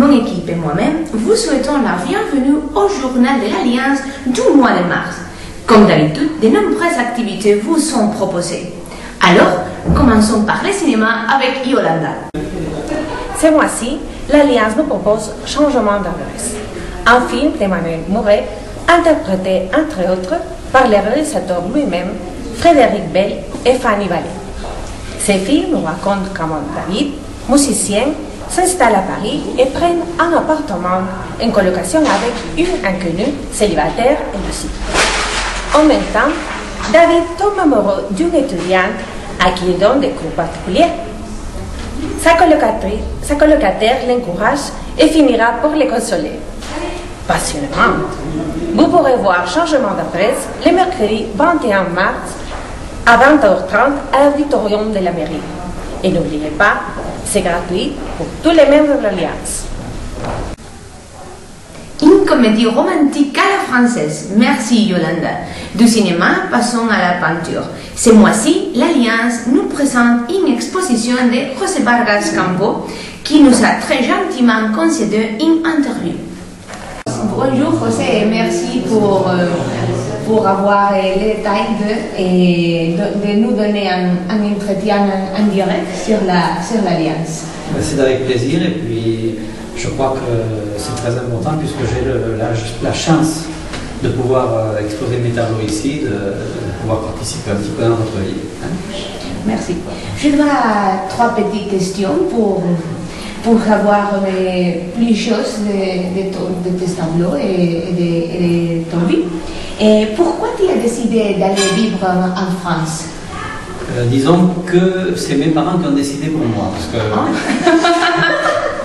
mon équipe et moi-même vous souhaitons la bienvenue au journal de l'Alliance du mois de mars. Comme d'habitude, de nombreuses activités vous sont proposées. Alors, commençons par le cinéma avec Yolanda. Ce mois-ci, l'Alliance nous propose Changement d'adresse, un film d'Emmanuel Mouret, interprété entre autres par le réalisateur lui-même, Frédéric Bell et Fanny Vallée. Ce film nous raconte comment David, musicien, s'installe à Paris et prend un appartement en colocation avec une inconnue, célibataire et lucide. En même temps, David tombe amoureux d'une étudiante à qui il donne des cours particuliers. Sa colocataire l'encourage et finira par le consoler. Passionnément. Vous pourrez voir Changement d'adresse le mercredi 21 mars à 20h30 à l'auditorium de la mairie. Et n'oubliez pas, c'est gratuit pour tous les membres de l'Alliance. Une comédie romantique à la française. Merci Yolanda. Du cinéma, passons à la peinture. Ce mois-ci, l'Alliance nous présente une exposition de José Vargas Campo qui nous a très gentiment concédé une interview. Bonjour José et merci pour avoir le temps de nous donner un entretien en direct sur l'Alliance. C'est avec plaisir et puis je crois que c'est très important puisque j'ai la chance de pouvoir exposer mes tableaux ici, de pouvoir participer un petit peu dans votre vie. Merci. Je dois trois petites questions pour savoir plus de choses de tes tableaux et de ton vie. Et pourquoi tu as décidé d'aller vivre en France? Disons que c'est mes parents qui ont décidé pour moi, parce que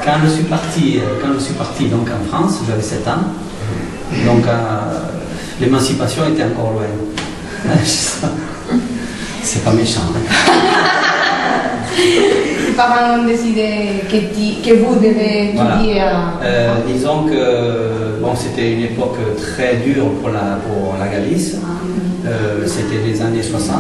quand je suis parti donc en France, j'avais 7 ans, donc l'émancipation était encore loin. C'est pas méchant. Les parents ont décidé que vous devez étudier disons que bon, c'était une époque très dure pour la Galice. C'était les années 60.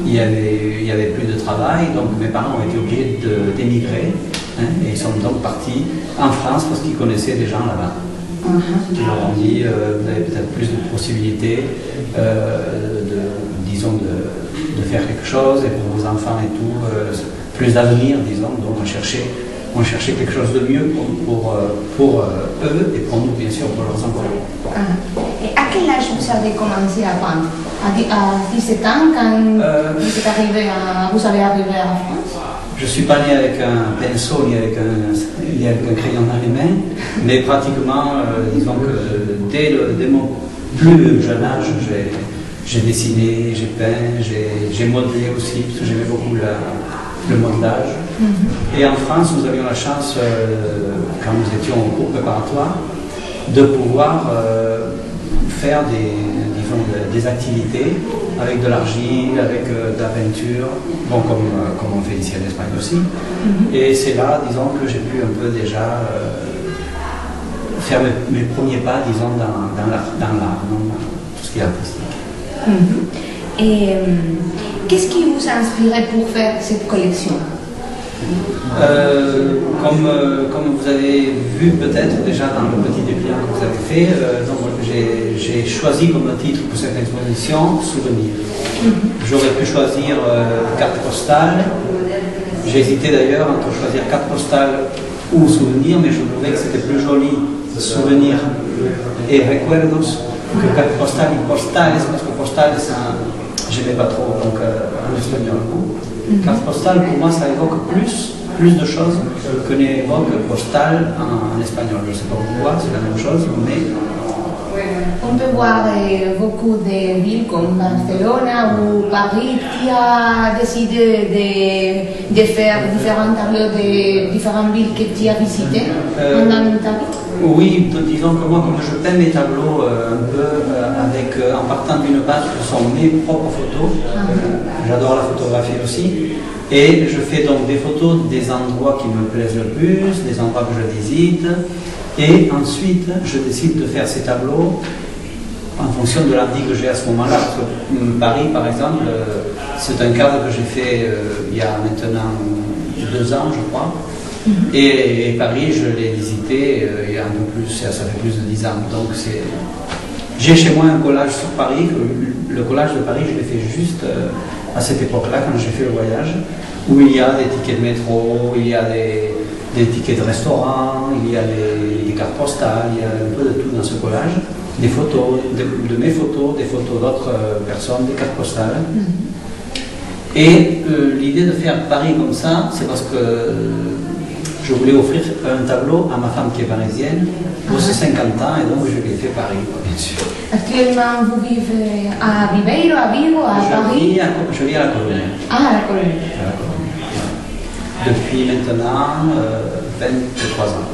Il y avait plus de travail, donc mes parents ont été obligés d'émigrer. Et ils sont donc partis en France parce qu'ils connaissaient des gens là-bas. Ils leur ont dit, vous avez peut-être plus de possibilités, disons, de faire quelque chose, et pour vos enfants et tout, plus d'avenir, disons. Donc on cherchait quelque chose de mieux pour eux et pour nous, bien sûr, pour leurs enfants. Et à quel âge vous avez commencé à peindre? À 17 ans, quand vous avez arrivé en France? Je ne suis pas né avec un pinceau ni avec un crayon dans les mains, mais pratiquement, disons que dès mon plus jeune âge, j'ai dessiné, j'ai peint, j'ai modelé aussi, parce que j'aimais beaucoup le modelage. Et en France, nous avions la chance, quand nous étions au cours préparatoire, de pouvoir faire des activités avec de l'argile, avec de la peinture, bon, comme on fait ici en Espagne aussi. Et c'est là, disons, que j'ai pu un peu déjà faire mes premiers pas, disons, dans l'art, tout ce qui est artistique. Et qu'est-ce qui vous a inspiré pour faire cette collection? Comme vous avez vu peut-être déjà dans le petit dépliant que vous avez fait, j'ai choisi comme titre pour cette exposition Souvenir. J'aurais pu choisir carte postale. J'ai hésité d'ailleurs entre choisir carte postale ou souvenir, mais je trouvais que c'était plus joli Souvenir et Recuerdos que carte postale et postales, parce que postale, j'aimais pas trop donc, en espagnol. Carte postale, pour moi, ça évoque plus de choses que n'évoque postal en espagnol. Je ne sais pas pourquoi, c'est la même chose, mais... On peut voir beaucoup de villes comme Barcelone ou Paris qui a décidé de faire différents tableaux de différentes villes que tu as visitées pendant ta vie. Oui, disons que moi, comme je peins mes tableaux un peu en partant d'une page que sont mes propres photos, j'adore la photographie aussi, et je fais donc des photos des endroits qui me plaisent le plus, des endroits que je visite, et ensuite je décide de faire ces tableaux en fonction de l'envie que j'ai à ce moment-là. Parce que Paris, par exemple, c'est un cadre que j'ai fait il y a maintenant 2 ans, je crois. Et Paris, je l'ai visité il y a un peu plus, ça fait plus de 10 ans. Donc j'ai chez moi un collage sur Paris. Le collage de Paris, je l'ai fait juste à cette époque-là, quand j'ai fait le voyage, où il y a des tickets de métro, il y a des tickets de restaurant, il y a des cartes postales, il y a un peu de tout dans ce collage. Des photos, de mes photos, des photos d'autres personnes, des cartes postales. Et l'idée de faire Paris comme ça, c'est parce que je voulais offrir un tableau à ma femme qui est parisienne pour ses 50 ans, et donc je lui ai fait Paris, bien sûr. Actuellement, vous vivez à Viveiro, à Vigo, à Paris? Je vis à La Coruña. Ah, à La Coruña. À La Coruña. Depuis maintenant 23 ans.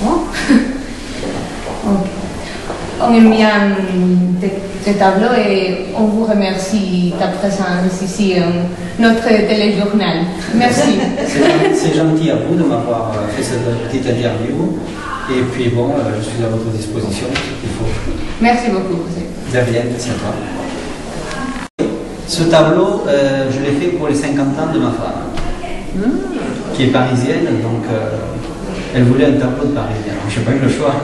Oh. Ok. On aime bien tes tableaux et on vous remercie de ta présence ici dans notre téléjournal. Merci. C'est gentil à vous de m'avoir fait cette petite interview. Et puis bon, je suis à votre disposition. Il faut. Merci beaucoup. De rien, merci à toi. Ce tableau, je l'ai fait pour les 50 ans de ma femme, qui est parisienne, donc elle voulait un tableau de Paris. Alors, je n'ai pas eu le choix.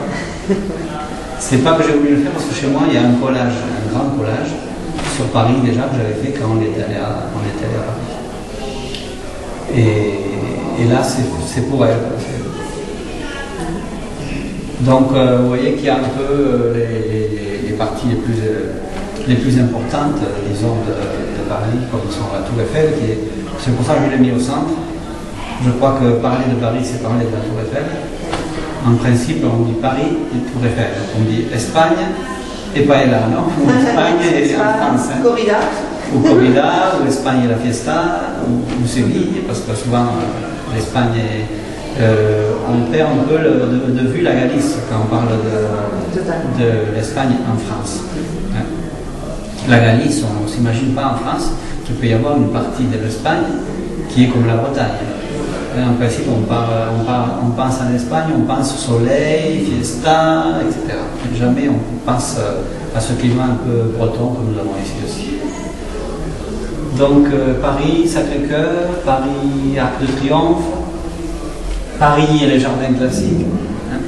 C'est pas que j'ai voulu le faire parce que chez moi il y a un collage, un grand collage sur Paris déjà que j'avais fait quand on était allé à Paris. Et là c'est pour elle. Donc vous voyez qu'il y a un peu les parties les plus importantes, disons, de Paris, comme sont la Tour Eiffel, c'est pour ça que je l'ai mis au centre. Je crois que parler de Paris, c'est parler de la Tour Eiffel. En principe, on dit Paris et Tour Eiffel. On dit Espagne et paella, non? Ou Espagne et en France. Hein. Corrida. Ou Corrida, ou Espagne et la fiesta, ou Séville, parce que souvent l'Espagne on perd un peu de vue la Galice quand on parle de l'Espagne en France. Hein. La Galice, on ne s'imagine pas en France qu'il peut y avoir une partie de l'Espagne qui est comme la Bretagne. En principe, on pense en Espagne, on pense soleil, fiesta, etc. Jamais on pense à ce climat un peu breton que nous avons ici aussi. Donc Paris, Sacré-Cœur, Paris, Arc de Triomphe, Paris et les jardins classiques, hein.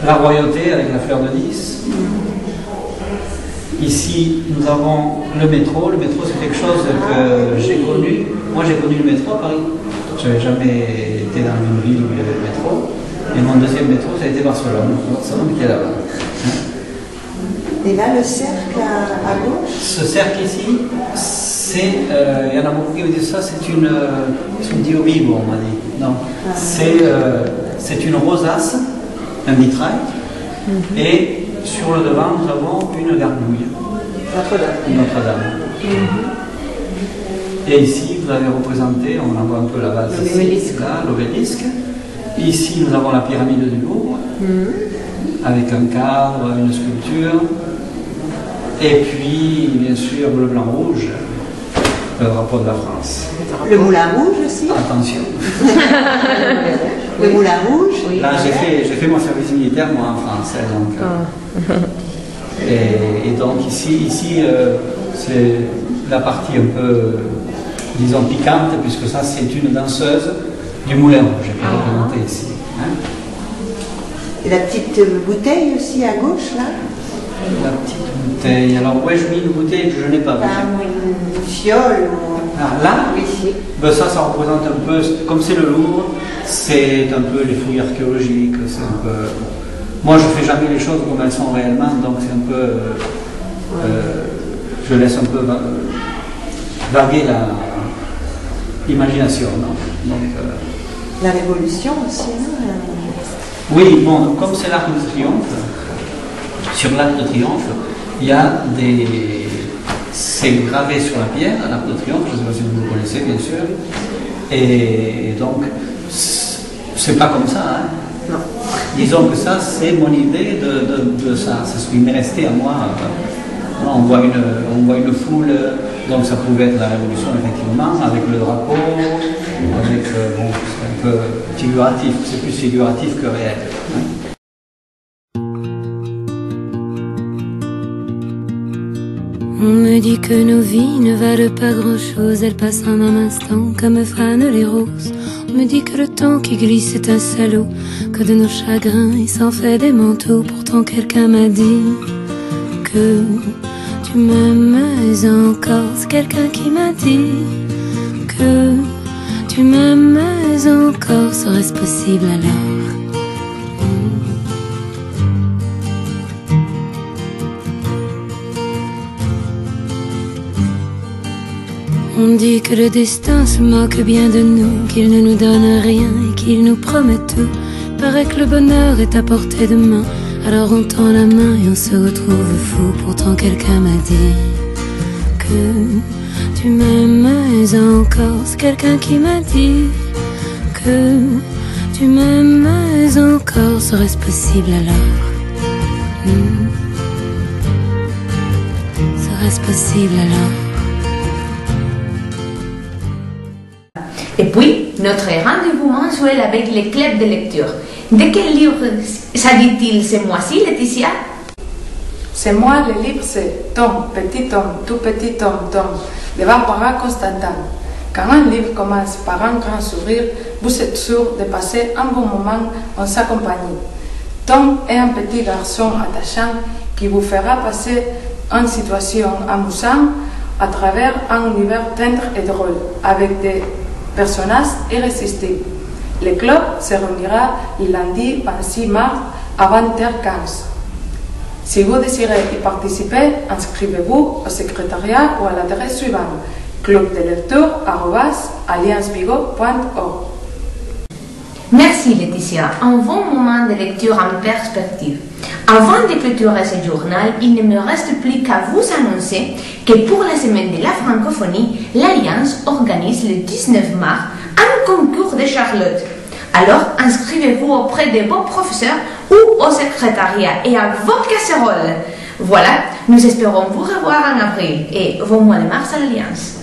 La royauté avec la fleur de lys. Ici, nous avons le métro. Le métro, c'est quelque chose que j'ai connu. Moi, j'ai connu le métro à Paris. Je n'avais jamais été dans une ville où il y avait le métro. Et mon deuxième métro, ça a été Barcelone. Barcelone qui est là-bas. Et là, le cercle à gauche? Ce cercle ici, c'est. Il y en a beaucoup qui me disent ça, c'est une Dio-Vivo, on m'a dit. Non. C'est une rosace, un vitrail. Et sur le devant, nous avons une gargouille. Notre-Dame. Et ici, vous avez représenté, on en voit un peu la base ici, là, l'obélisque. Ici, nous avons la pyramide du Louvre, avec un cadre, une sculpture. Et puis, bien sûr, bleu, blanc, rouge, le drapeau de la France. Le Moulin Rouge aussi. Attention. Le Moulin Rouge. Oui. Là, j'ai fait mon service militaire, moi, en France. Donc, et donc, ici c'est la partie un peu, disons, piquante, puisque ça, c'est une danseuse du Moulin Rouge, qui est représentée ici. Hein. Et la petite bouteille aussi à gauche, là? La petite bouteille. Alors, où ai-je mis une bouteille que je n'ai pas vue? Une fiole ou... Alors là, oui. Ben ça représente un peu, comme c'est le Louvre, c'est un peu les fouilles archéologiques, c'est un peu... Moi, je ne fais jamais les choses comme elles sont réellement, donc c'est un peu... je laisse un peu vaguer l'imagination, non? Donc, la Révolution aussi, non? Oui, bon, comme c'est l'Arc de Triomphe, sur l'Arc de Triomphe, il y a des... C'est gravé sur la pierre, l'Arc de Triomphe, je ne sais pas si vous le connaissez, bien sûr. Et donc, c'est pas comme ça, hein. Non. Disons que ça, c'est mon idée de ça. C'est ce qui m'est resté à moi. On voit une foule, donc ça pouvait être la Révolution, effectivement, avec le drapeau, avec, bon, c'est un peu figuratif, c'est plus figuratif que réel. Hein. On me dit que nos vies ne valent pas grand-chose, elles passent en un instant comme frânent les roses. me dit que le temps qui glisse est un salaud, que de nos chagrins il s'en fait des manteaux. Pourtant quelqu'un m'a dit que tu m'aimes encore. C'est quelqu'un qui m'a dit que tu m'aimes encore. Serait-ce possible alors? On dit que le destin se moque bien de nous, qu'il ne nous donne rien et qu'il nous promet tout. Paraît que le bonheur est à portée de main, alors on tend la main et on se retrouve fou. Pourtant quelqu'un m'a dit que tu m'aimes encore. C'est quelqu'un qui m'a dit que tu m'aimes encore. Serait-ce possible alors? Serait-ce possible alors? Et puis, notre rendez-vous mensuel avec les clubs de lecture. De quel livre s'agit-il ce mois-ci, Laetitia? C'est moi, le livre, c'est Tom, petit Tom, tout petit Tom, Tom, de Barbara Constantin. Quand un livre commence par un grand sourire, vous êtes sûr de passer un bon moment en sa compagnie. Tom est un petit garçon attachant qui vous fera passer une situation amusante à travers un univers tendre et drôle, avec des personnages irrésistibles. Le club se réunira le lundi 26 mars à 20h15. Si vous désirez y participer, inscrivez-vous au secrétariat ou à l'adresse suivante: clubdelecture@alliancebigo.org. Merci Laetitia, un bon moment de lecture en perspective. Avant de clôturer ce journal, il ne me reste plus qu'à vous annoncer que pour la semaine de la francophonie, l'Alliance organise le 19 mars un concours de Charlotte. Alors, inscrivez-vous auprès de vos professeurs ou au secrétariat et à vos casseroles. Voilà, nous espérons vous revoir en avril et bon mois de mars à l'Alliance.